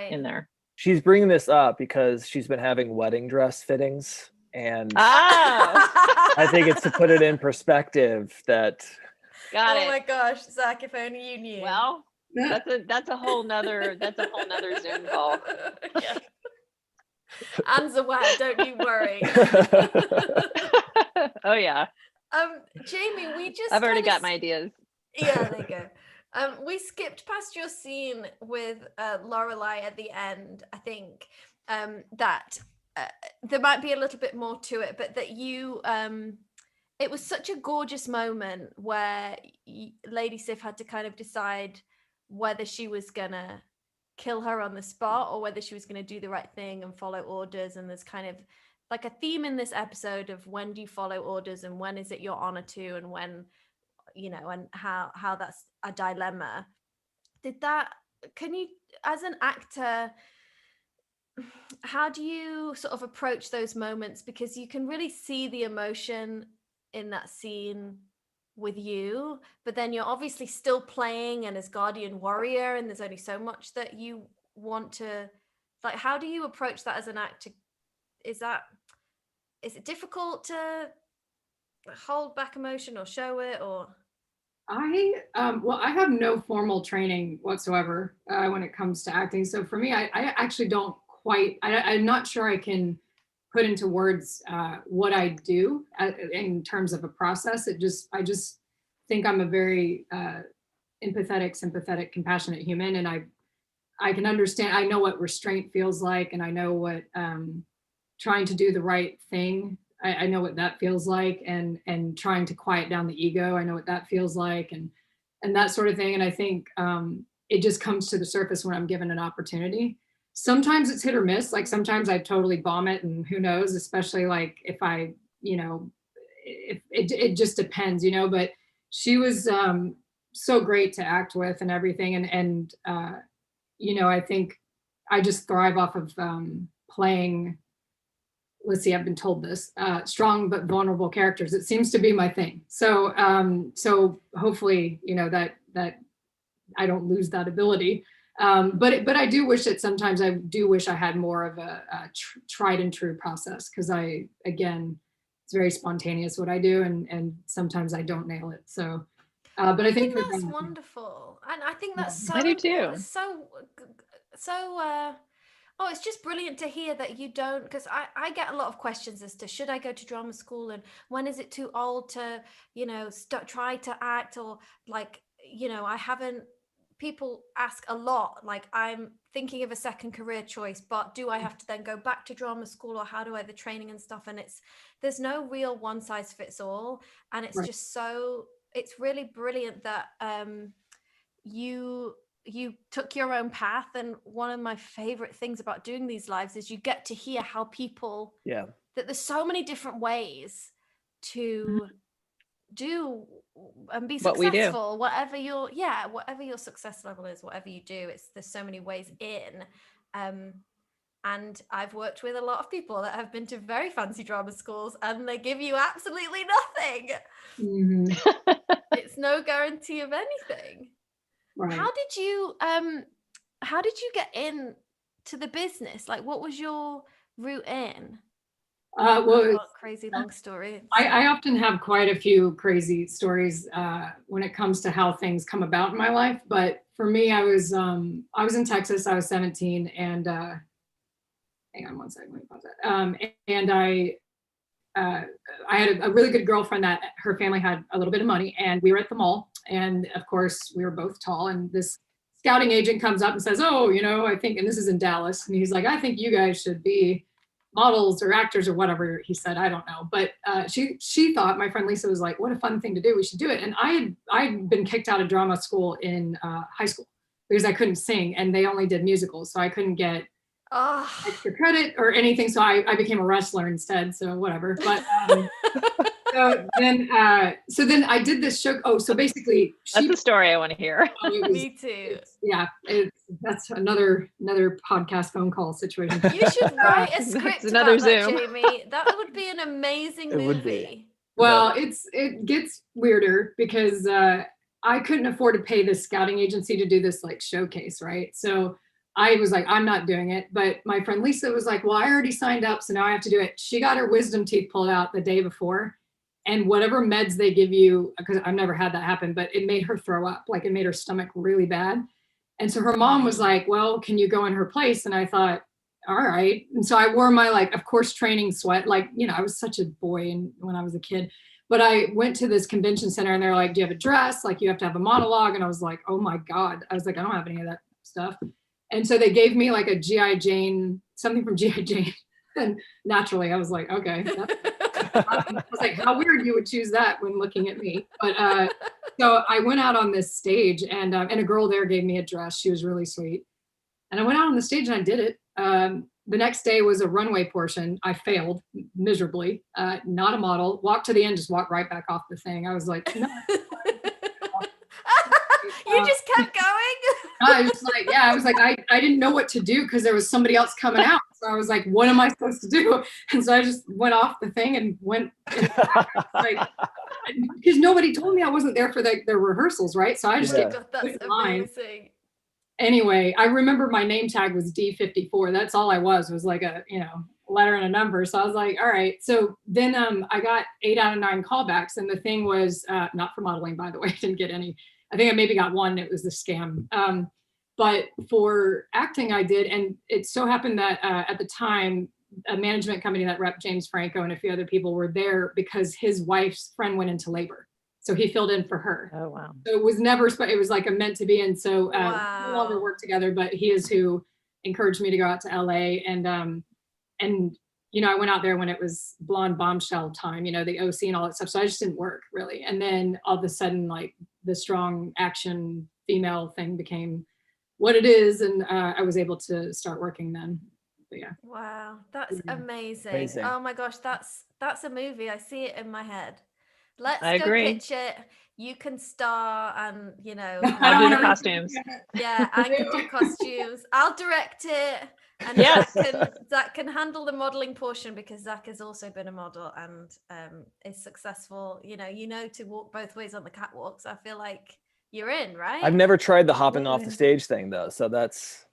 in there. She's bringing this up because she's been having wedding dress fittings, and I think it's to put it in perspective that. Got it. Oh my gosh, Zach, if only you knew. Well, that's a whole nother Zoom call. Yeah. Ann's aware, don't you worry. Oh yeah. Jaimie, I've already got my ideas. Yeah, there you go. We skipped past your scene with Lorelei at the end. I think that there might be a little bit more to it, but that you it was such a gorgeous moment where Lady Sif had to kind of decide whether she was gonna kill her on the spot or whether she was gonna do the right thing and follow orders. And there's kind of like a theme in this episode of when do you follow orders and when is it your honor to, and when, you know, and how that's a dilemma. Can you, as an actor, how do you sort of approach those moments? Because you can really see the emotion in that scene with you, but then you're obviously still playing and as guardian warrior, and there's only so much that you want to, like, how do you approach that as an actor? Is it difficult to hold back emotion or show it? Or I have no formal training whatsoever when it comes to acting. So for me, I actually don't quite, I'm not sure I can put into words what I do in terms of a process. I just think I'm a very empathetic, sympathetic, compassionate human. And I can understand, I know what restraint feels like, and I know what trying to do the right thing, I know what that feels like, and trying to quiet down the ego, I know what that feels like, and that sort of thing. And I think it just comes to the surface when I'm given an opportunity. Sometimes it's hit or miss. Like sometimes I totally bomb it, and who knows, especially like if I, you know, if it just depends, you know. But she was so great to act with and everything. And you know, I think I just thrive off of playing, let's see, I've been told this, strong but vulnerable characters. It seems to be my thing. So so hopefully, you know, that I don't lose that ability. But I do wish that sometimes I had more of a tried and true process, because again, it's very spontaneous what I do, and sometimes I don't nail it. So, but I think that's wonderful. And I think that's so, I do too. Oh, it's just brilliant to hear that you don't, because I get a lot of questions as to should I go to drama school, and when is it too old to, you know, try to act, or like, you know, people ask a lot, like, I'm thinking of a second career choice, but do I have to then go back to drama school, or how do I, the training and stuff? And there's no real one size fits all. And it's just it's really brilliant that you took your own path. And one of my favorite things about doing these lives is you get to hear how people, that there's so many different ways to do and be successful, whatever your success level is, whatever you do, there's so many ways in. And I've worked with a lot of people that have been to very fancy drama schools, and they give you absolutely nothing. Mm-hmm. It's no guarantee of anything. Right. How did you get in to the business? Like, what was your route in? Crazy long story. I often have quite a few crazy stories when it comes to how things come about in my life. But for me, I was in Texas. I was 17, and hang on one second, let me pause that. And I had a really good girlfriend that her family had a little bit of money, and we were at the mall. And of course, we were both tall. And this scouting agent comes up and says, "Oh, you know, I think," and this is in Dallas, and he's like, "I think you guys should be models or actors," or whatever he said, I don't know. But she thought, my friend Lisa was like, "What a fun thing to do, we should do it." And I had been kicked out of drama school in high school because I couldn't sing, and they only did musicals, so I couldn't get extra credit or anything. So I became a wrestler instead, so whatever. But So then I did this show. Oh, so basically, That's the story I want to hear. Me too. That's another podcast phone call situation. You should write a script another about that, Zoom. Jaimie. That would be an amazing movie. would be. Well, it gets weirder because I couldn't afford to pay this scouting agency to do this like showcase, right? So I was like, I'm not doing it. But my friend Lisa was like, well, I already signed up, so now I have to do it. She got her wisdom teeth pulled out the day before. And whatever meds they give you, because I've never had that happen, but it made her throw up. Like it made her stomach really bad. And so her mom was like, well, can you go in her place? And I thought, all right. And so I wore my, like, of course, training sweat. Like, you know, I was such a boy when I was a kid. But I went to this convention center and they're like, do you have a dress? Like, you have to have a monologue. And I was like, oh my God. I was like, I don't have any of that stuff. And so they gave me like a G.I. Jane, something from G.I. Jane. And naturally, I was like, okay. I was like, how weird you would choose that when looking at me. But so I went out on this stage and a girl there gave me a dress. She was really sweet. And I went out on the stage and I did it. The next day was a runway portion. I failed miserably, not a model. Walked to the end, just walked right back off the thing. I was like, no. You just kept going? I was like, I didn't know what to do because there was somebody else coming out. So I was like, what am I supposed to do? And so I just went off the thing and went, like, because nobody told me I wasn't there for their rehearsals, right? So I just Oh my God, that's amazing. Anyway, I remember my name tag was D54. That's all I was like a, letter and a number. So I was like, all right. So then I got 8 out of 9 callbacks. And the thing was, not for modeling, by the way, I didn't get any. I think I maybe got one. It was the scam. But for acting, I did. And it so happened that at the time, a management company that rep James Franco and a few other people were there because his wife's friend went into labor. So he filled in for her. Oh, wow. So it was never, it was like a meant to be. And so we no longer work together, but he is who encouraged me to go out to LA. And I went out there when it was blonde bombshell time, the OC and all that stuff. So I just didn't work really. And then all of a sudden, like the strong action female thing became what it is. And I was able to start working then. But yeah. Wow. That's amazing. Oh my gosh. That's a movie. I see it in my head. Let's go pitch it. You can star and, I'll do the costumes. Yeah, I can do costumes. I'll direct it. And Zach can handle the modeling portion because Zach has also been a model and is successful. To walk both ways on the catwalks. I feel like you're in, right? I've never tried the hopping off the stage thing though. So that's.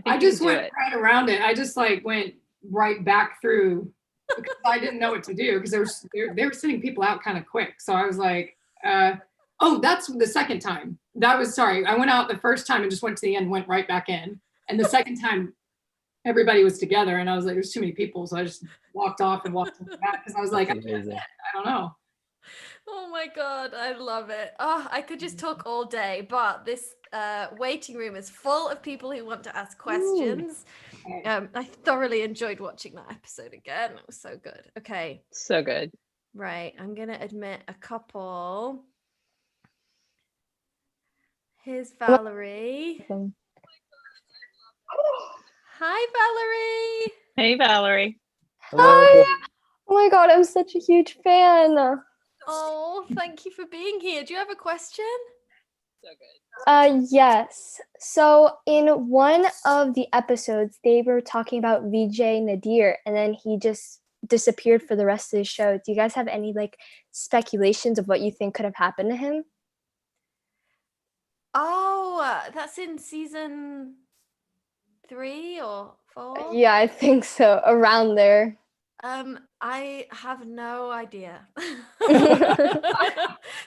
I just went right around it. I just went right back through because I didn't know what to do because they were sending people out kind of quick. So I was like, that's the second time. I went out the first time and just went to the end, went right back in. And the second time everybody was together and I was like, there's too many people. So I just walked off and walked back because I was like, I don't know. Oh my God, I love it. Oh, I could just talk all day, but this waiting room is full of people who want to ask questions. I thoroughly enjoyed watching that episode again. It was so good. Okay. So good. Right. I'm going to admit a couple. Here's Valerie. Hi, Valerie. Hey, Valerie. Hi. Oh my God, I'm such a huge fan. Oh, thank you for being here. Do you have a question? So good. Yes. So in one of the episodes, they were talking about VJ Nadir, and then he just disappeared for the rest of the show. Do you guys have any speculations of what you think could have happened to him? Oh, that's in season 3 or 4? Yeah, I think so. Around there. I have no idea.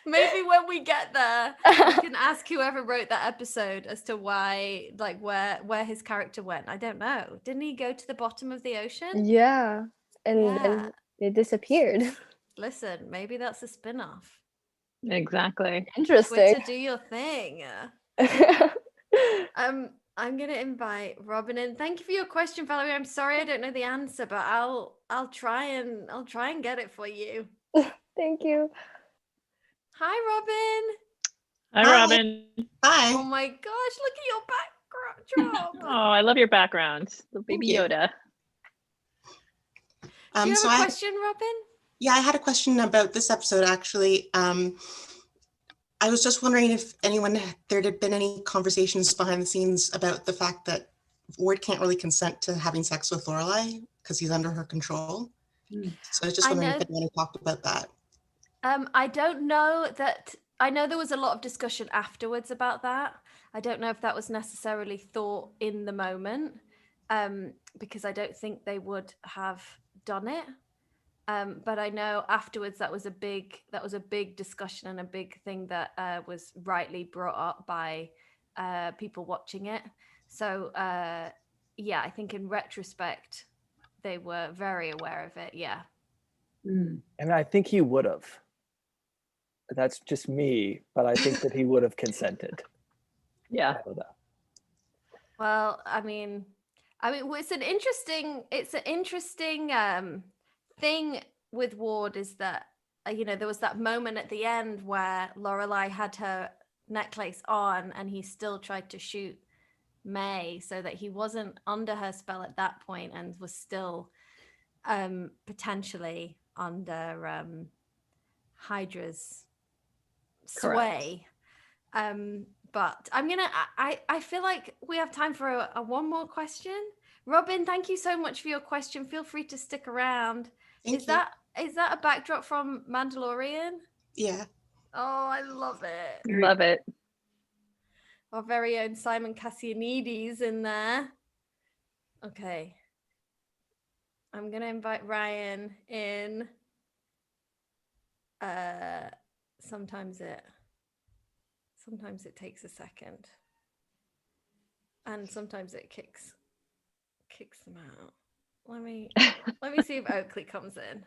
Maybe when we get there, we can ask whoever wrote that episode as to why, where his character went. I don't know. Didn't he go to the bottom of the ocean? Yeah, and it disappeared. Listen, maybe that's a spin-off. Exactly. Interesting. To do your thing. I'm gonna invite Robin in. Thank you for your question, Valerie. I'm sorry I don't know the answer, but I'll try and get it for you. Thank you. Hi, Robin. Hi, Robin. Hi. Oh my gosh, look at your backdrop. Oh, I love your background. The baby Yoda. Do you have a question, Robin? Yeah, I had a question about this episode, actually. I was just wondering if there had been any conversations behind the scenes about the fact that Ward can't really consent to having sex with Lorelei because he's under her control. So I was just wondering if anyone had talked about that. I don't know that. I know there was a lot of discussion afterwards about that. I don't know if that was necessarily thought in the moment, because I don't think they would have done it. But I know afterwards that was a big discussion and a big thing that was rightly brought up by people watching it. So yeah, I think in retrospect they were very aware of it. Yeah. And I think he would have. That's just me, but I think that he would have consented. Yeah. Well, I mean, it's an interesting thing with Ward is that there was that moment at the end where Lorelei had her necklace on and he still tried to shoot May, so that he wasn't under her spell at that point and was still potentially under Hydra's sway. But I feel like we have time for a one more question. Robin, thank you so much for your question. Feel free to stick around. Is that a backdrop from Mandalorian? Yeah. Oh, I love it. Love it. Our very own Simon Cassianides in there. Okay. I'm going to invite Ryan in. Sometimes it takes a second. And sometimes it kicks them out. Let me see if Oakley comes in.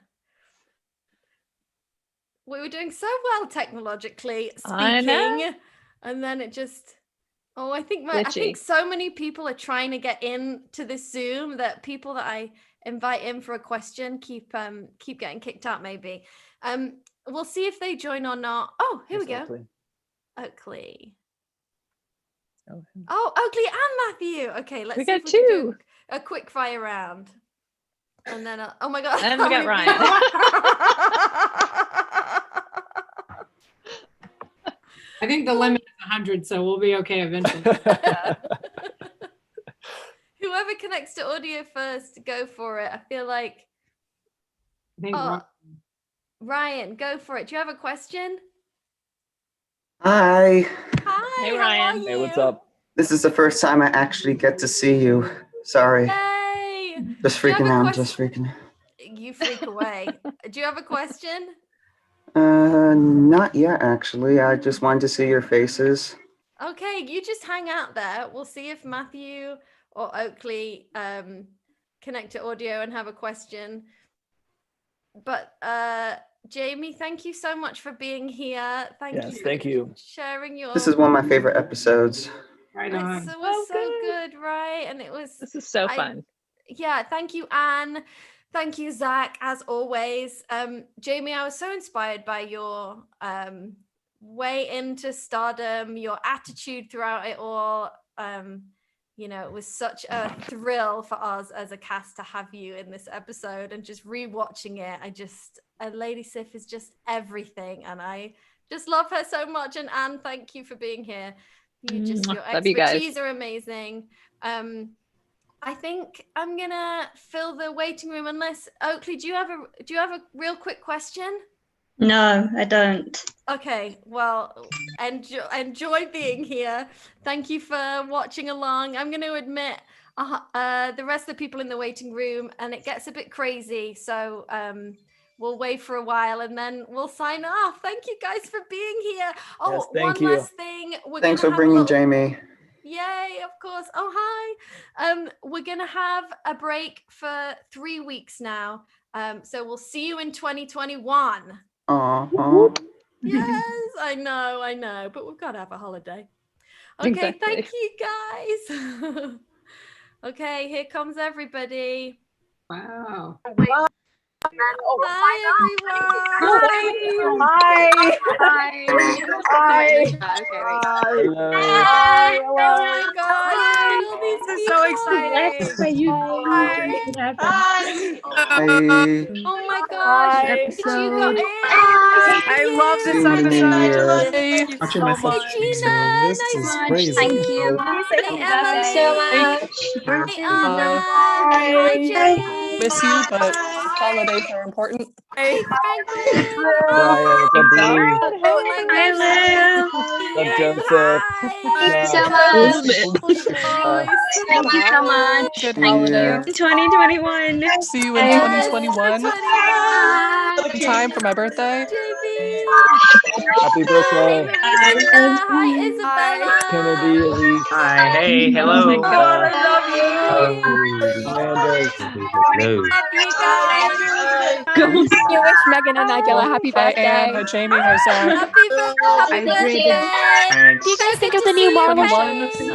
We were doing so well technologically speaking, and then it just I think so many people are trying to get into this Zoom that people that I invite in for a question keep getting kicked out. Maybe we'll see if they join or not. Oh, here we go. Oakley. Oh, Oakley and Matthew. Okay, let's see if we can do a quick fire round. And then, oh my God. And we got Ryan. I think the limit is 100, so we'll be okay eventually. Whoever connects to audio first, go for it. I feel like. Ryan, go for it. Do you have a question? Hi. Hi. Hey, Ryan. How are you? Hey, what's up? This is the first time I actually get to see you. Sorry. Yay. Just freaking out. Just freaking. You freak away. Do you have a question? Not yet, actually. I just wanted to see your faces. Okay, you just hang out there. We'll see if Matthew or Oakley connect to audio and have a question. But Jaimie, thank you so much for being here. Thank you for sharing your. This is one of my favorite episodes. Right on. It was so good, right? And it was. This is so fun. Yeah, thank you, Anne. Thank you, Zach, as always. Jaimie, I was so inspired by your way into stardom, your attitude throughout it all. It was such a thrill for us as a cast to have you in this episode, and just rewatching it. Lady Sif is just everything, and I just love her so much. And Anne, thank you for being here. Your expertise are amazing. I think I'm gonna fill the waiting room. Unless Oakley, do you have a real quick question? No, I don't. Okay, well, enjoy being here. Thank you for watching along. I'm going to admit the rest of the people in the waiting room, and it gets a bit crazy. So we'll wait for a while and then we'll sign off. Thank you guys for being here. Oh, yes, one last thing. Thanks for bringing Jaimie. Yay, of course. Oh, hi. We're going to have a break for 3 weeks now. So we'll see you in 2021. Aww. Yes, I know, but we've got to have a holiday. Okay, exactly. Thank you guys. Okay, here comes everybody. Wow. Bye, everyone. Hi. Hi. Hello. Oh my God. This is so exciting. Hi. Hi. Oh my God. gosh, Hi. you got in. I love this See you in the new episode. year. Thank you Watching so myself much. change the Gina, list is nice crazy. Thank you. Hey, Thank you so Emily. much. Hey, Anna. Hi, Bye. James. Miss you, but holidays are important. Hey, Franklin. Brian, what's up, Bree? Oh my Hi, gosh. Lou. What's up, Joseph? Thank you so Yeah. much. Thank you so much. Good Thank holiday. you. 2021. See you in Yes, 2021. 2021. In time for my birthday. JB. Happy birthday, Hey, Marissa. Hi, Isabella. Kennedy, Elise, Hi, hey, Oh hello. my God, I love Hey. Amanda. Hello. Love you guys. you. You wish Megan and Nigella happy Hi, Ann. birthday. Hi, Jaimie. Hi, Zach. Happy birthday. I did it. Thanks Do you guys so think good of the to new see you, Marvel? 21. Paige.